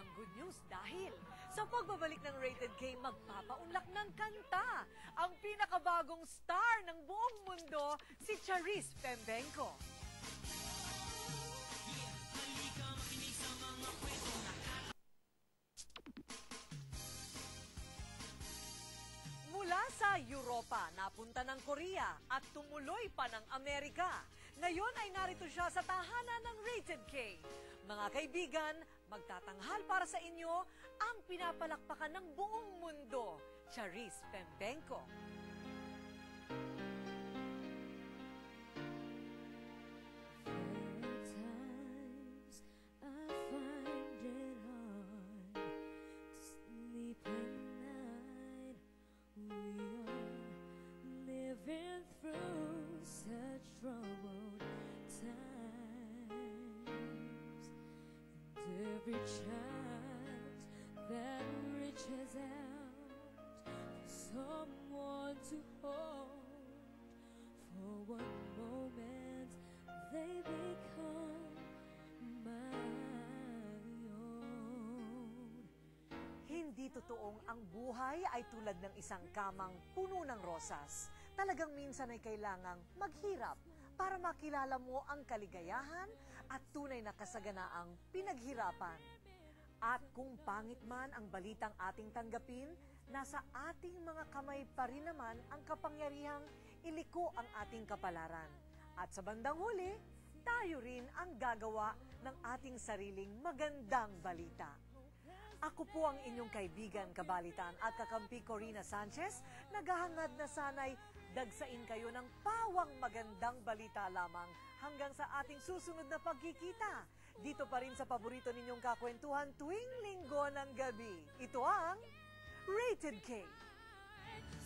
isang good news dahil sa pagbabalik ng Rated K, magpapaunlak ng kanta ang pinakabagong star ng buong mundo, si Charis Pembenco. Mula sa Europa, napunta ng Korea at tumuloy pa ng Amerika. Ngayon ay narito siya sa tahanan ng Rated K. Mga kaibigan, magtatanghal para sa inyo ang pinapalakpakan ng buong mundo, Charis Pembenco. Living through such troubled times, and every child that reaches out for someone to hold, for one moment they become my own. Hindi totoong ang buhay ay tulad ng isang kamang puno ng rosas. Talagang minsan ay kailangang maghirap para makilala mo ang kaligayahan at tunay na kasaganaang pinaghirapan. At kung pangit man ang balitang ating tanggapin, nasa ating mga kamay pa rin naman ang kapangyarihang iliko ang ating kapalaran. At sa bandang huli, tayo rin ang gagawa ng ating sariling magandang balita. Ako po ang inyong kaibigan, kabalitan at kakampi Corina Sanchez, naghahangad na sana'y dagsain kayo ng pawang magandang balita lamang hanggang sa ating susunod na pagkikita. Dito pa rin sa paborito ninyong kakwentuhan tuwing linggo ng gabi. Ito ang Rated K.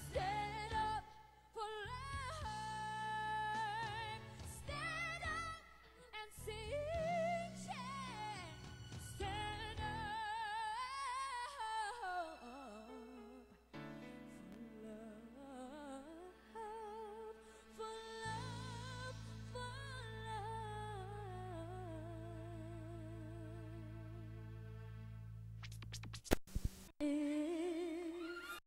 Stand up for life. Stand up and sing. Stand up for love, for love.